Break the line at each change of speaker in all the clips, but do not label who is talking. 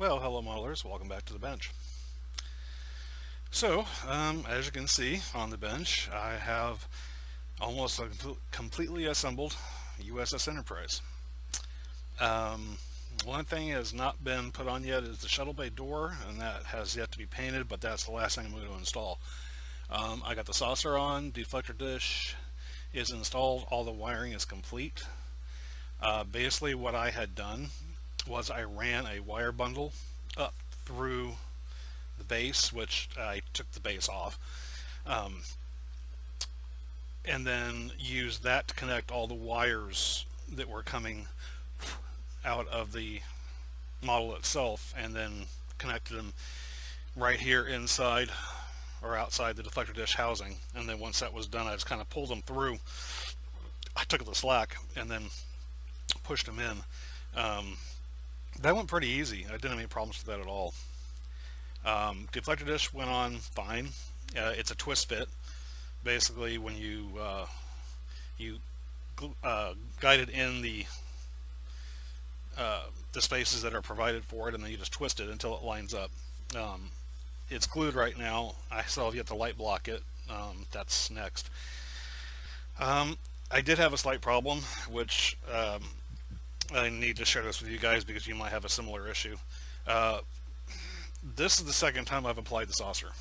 Well, hello modelers, welcome back to the bench. So, as you can see on the bench, I have almost a completely assembled USS Enterprise. One thing has not been put on yet is the shuttle bay door, and that has yet to be painted, but that's the last thing I'm going to install. I got the saucer on, deflector dish is installed, all the wiring is complete. Basically what I had done was I ran a wire bundle up through the base, which I took the base off, and then used that to connect all the wires that were coming out of the model itself, and then connected them right here inside or outside the deflector dish housing. And then once that was done, I just kind of pulled them through. I took the slack and then pushed them in. That went pretty easy. I didn't have any problems with that at all. Deflector dish went on fine. It's a twist fit. Basically, when you guide it in the spaces that are provided for it, and then you just twist it until it lines up. It's glued right now. I still have yet to light block it. That's next. I did have a slight problem, which I need to share this with you guys because you might have a similar issue. This is the second time I've applied the saucer.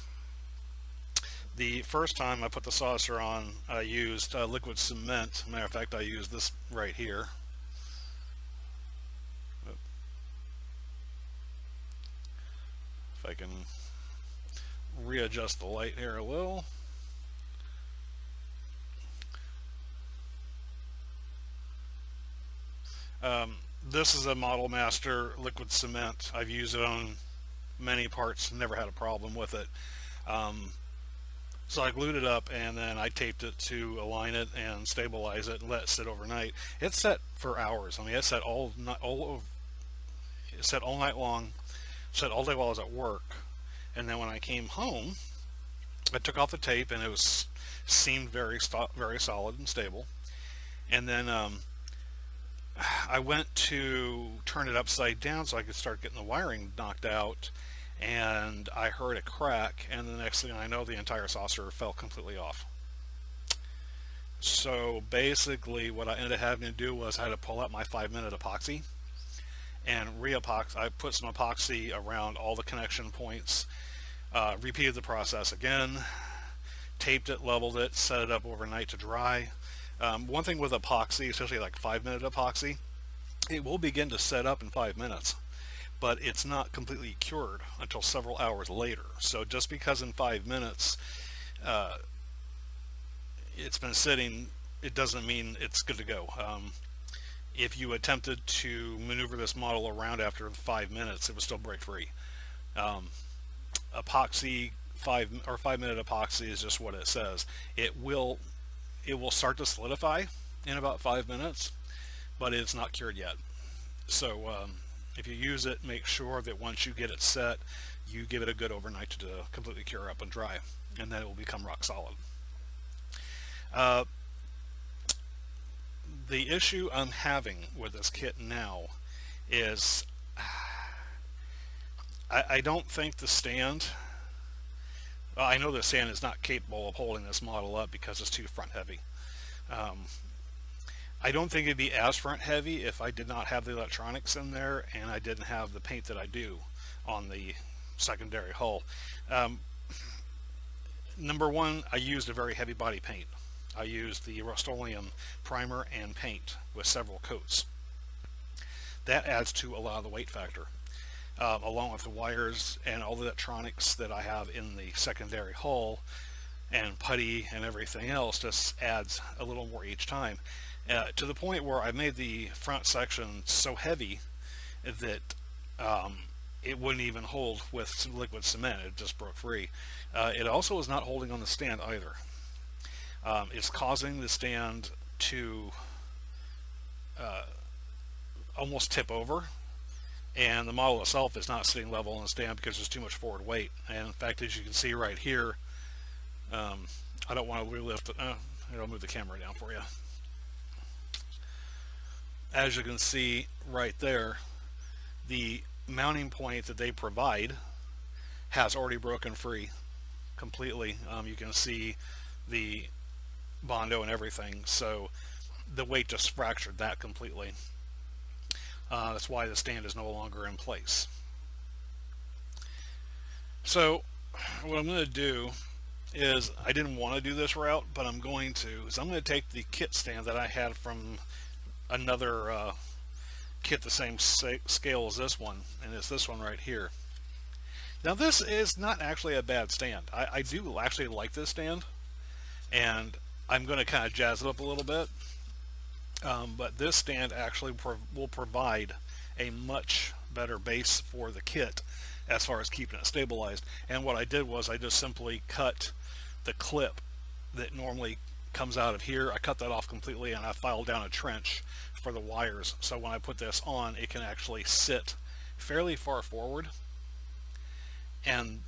The first time I put the saucer on, I used liquid cement. Matter of fact, I used this right here. If I can readjust the light here a little. This is a Model Master liquid cement. I've used it on many parts, never had a problem with it. So I glued it up and then I taped it to align it and stabilize it and let it sit overnight. It's set for hours. I mean, it's set all night long, set all day while I was at work. And then when I came home, I took off the tape and it seemed very solid and stable. And then I went to turn it upside down so I could start getting the wiring knocked out, and I heard a crack, and the next thing I know, the entire saucer fell completely off. So basically what I ended up having to do was I had to pull out my 5-minute epoxy and re-epoxy. I put some epoxy around all the connection points, repeated the process again, taped it, leveled it, set it up overnight to dry. One thing with epoxy, especially like 5-minute epoxy, it will begin to set up in 5 minutes, but it's not completely cured until several hours later. So just because in 5 minutes it's been sitting, it doesn't mean it's good to go. If you attempted to maneuver this model around after 5 minutes, it would still break free. Epoxy, 5-minute epoxy is just what it says. It will start to solidify in about 5 minutes, but it's not cured yet. So if you use it, make sure that once you get it set, you give it a good overnight to completely cure up and dry, and then it will become rock solid. The issue I'm having with this kit now is I don't think the stand, I know the stand is not capable of holding this model up because it's too front heavy. I don't think it'd be as front heavy if I did not have the electronics in there and I didn't have the paint that I do on the secondary hull. Number one, I used a very heavy body paint. I used the Rust-Oleum primer and paint with several coats. That adds to a lot of the weight factor. Along with the wires and all the electronics that I have in the secondary hull and putty and everything else just adds a little more each time, to the point where I made the front section so heavy that it wouldn't even hold with some liquid cement. It just broke free. It also is not holding on the stand either. It's causing the stand to almost tip over, and the model itself is not sitting level on the stand because there's too much forward weight. And in fact, as you can see right here, I don't want to relift it. I'll move the camera down for you. As you can see right there, the mounting point that they provide has already broken free completely. You can see the Bondo and everything, so the weight just fractured that completely. That's why the stand is no longer in place. So what I'm going to do is, I didn't want to do this route, but I'm going to, is I'm going to take the kit stand that I had from another kit the same scale as this one, and it's this one right here. Now this is not actually a bad stand. I do actually like this stand, and I'm going to kind of jazz it up a little bit. But this stand actually will provide a much better base for the kit as far as keeping it stabilized. And what I did was I just simply cut the clip that normally comes out of here. I cut that off completely, and I filed down a trench for the wires, so when I put this on, it can actually sit fairly far forward, and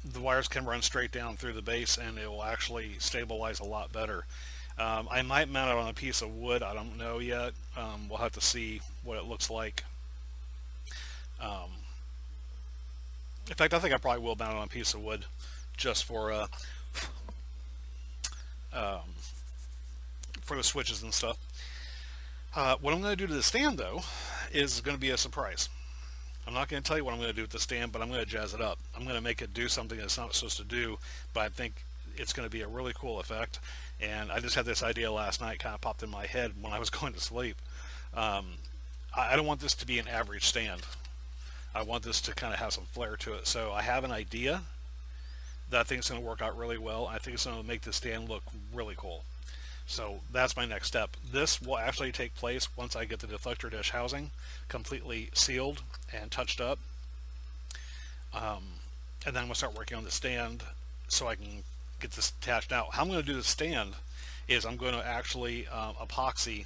the wires can run straight down through the base, and it will actually stabilize a lot better. I might mount it on a piece of wood. I don't know yet. We'll have to see what it looks like. In fact, I think I probably will mount it on a piece of wood just for the switches and stuff. What I'm going to do to the stand, though, is going to be a surprise. I'm not going to tell you what I'm going to do with the stand, but I'm going to jazz it up. I'm going to make it do something it's not supposed to do, but I think it's going to be a really cool effect. And I just had this idea last night, kind of popped in my head when I was going to sleep. I don't want this to be an average stand. I want this to kind of have some flair to it. So I have an idea that I think is going to work out really well. I think it's going to make the stand look really cool. So that's my next step. This will actually take place once I get the deflector dish housing completely sealed and touched up. And then I'm going to start working on the stand so I can get this attached. Now, how I'm going to do the stand is I'm going to actually epoxy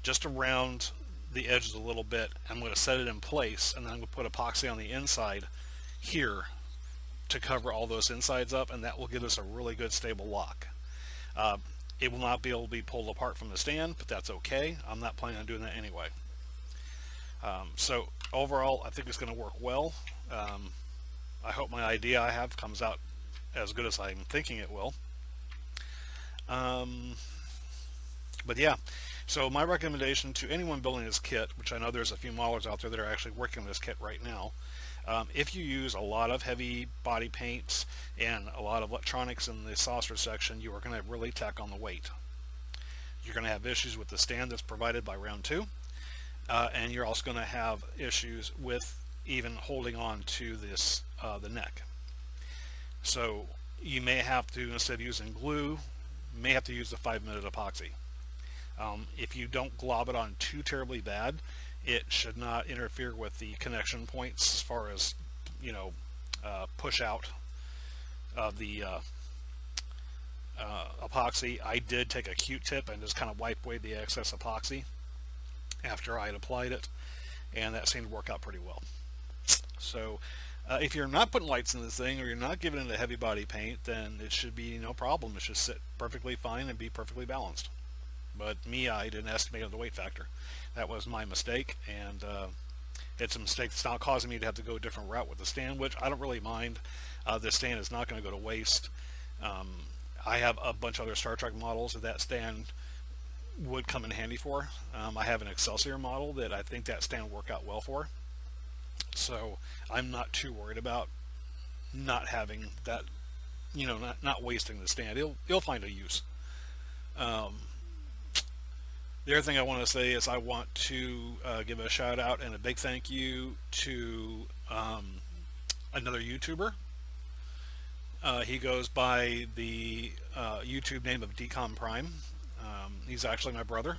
just around the edges a little bit. I'm going to set it in place, and then I'm going to put epoxy on the inside here to cover all those insides up, and that will give us a really good stable lock. It will not be able to be pulled apart from the stand, but that's okay. I'm not planning on doing that anyway. So overall, I think it's going to work well. I hope my idea I have comes out as good as I'm thinking it will. But yeah, so my recommendation to anyone building this kit, which I know there's a few modelers out there that are actually working on this kit right now, if you use a lot of heavy body paints and a lot of electronics in the saucer section, you are going to really tack on the weight. You're going to have issues with the stand that's provided by round 2, and you're also going to have issues with even holding on to this the neck. So you may have to, instead of using glue, you may have to use the 5-minute epoxy. If you don't glob it on too terribly bad, it should not interfere with the connection points as far as, you know, push out of the epoxy. I did take a Q-tip and just kind of wipe away the excess epoxy after I had applied it, and that seemed to work out pretty well. So if you're not putting lights in this thing, or you're not giving it a heavy body paint, then it should be no problem. It should sit perfectly fine and be perfectly balanced. But me, I didn't estimate the weight factor. That was my mistake, and it's a mistake that's not causing me to have to go a different route with the stand, which I don't really mind. The stand is not going to go to waste. I have a bunch of other Star Trek models that stand would come in handy for. I have an Excelsior model that I think that stand will work out well for. So I'm not too worried about not having that, you know, not wasting the stand. It'll find a use. The other thing I want to say is I want to give a shout out and a big thank you to another YouTuber. He goes by the YouTube name of Decom Prime. He's actually my brother.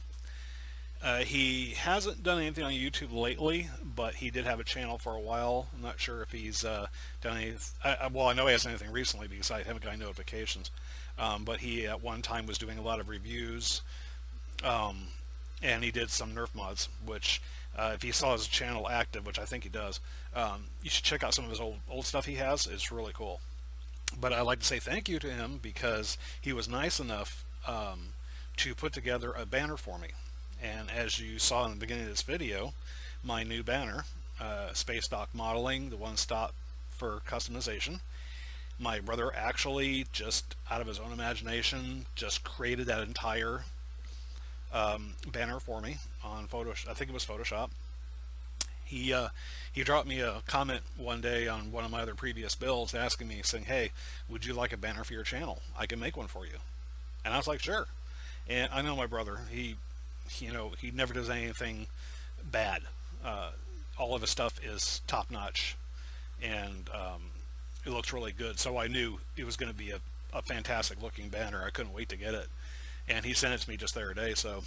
He hasn't done anything on YouTube lately, but he did have a channel for a while. I'm not sure if he's done anything. Well, I know he hasn't anything recently because I haven't got any notifications. But he at one time was doing a lot of reviews. And he did some Nerf mods, which if he saw his channel active, which I think he does, you should check out some of his old stuff he has. It's really cool. But I'd like to say thank you to him because he was nice enough to put together a banner for me. And as you saw in the beginning of this video, my new banner, Space Dock Modeling, the one-stop for customization. My brother actually, just out of his own imagination, just created that entire banner for me on Photoshop. I think it was Photoshop. He dropped me a comment one day on one of my other previous builds asking me, saying, "Hey, would you like a banner for your channel? I can make one for you." And I was like, "Sure." And I know my brother. He never does anything bad. All of his stuff is top notch, and it looks really good. So I knew it was going to be a fantastic looking banner. I couldn't wait to get it. And he sent it to me just the other day. So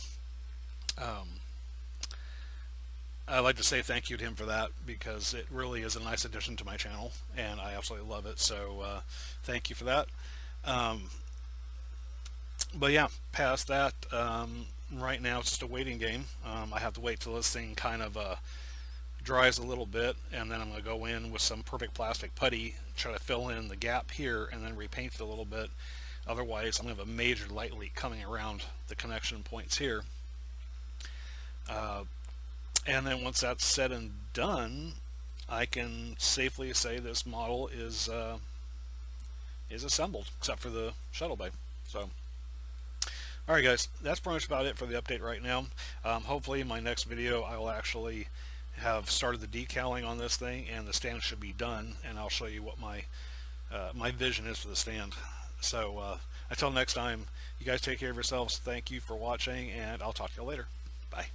I'd like to say thank you to him for that, because it really is a nice addition to my channel, and I absolutely love it. So thank you for that. But yeah, past that, right now it's just a waiting game. I have to wait till this thing kind of dries a little bit, and then I'm going to go in with some perfect plastic putty, try to fill in the gap here, and then repaint it a little bit. Otherwise, I'm going to have a major light leak coming around the connection points here. And then once that's said and done, I can safely say this model is assembled, except for the shuttle bay. So, all right, guys, that's pretty much about it for the update right now. Hopefully, in my next video, I will actually have started the decaling on this thing, and the stand should be done, and I'll show you what my vision is for the stand. So, until next time, you guys take care of yourselves. Thank you for watching, and I'll talk to you later. Bye.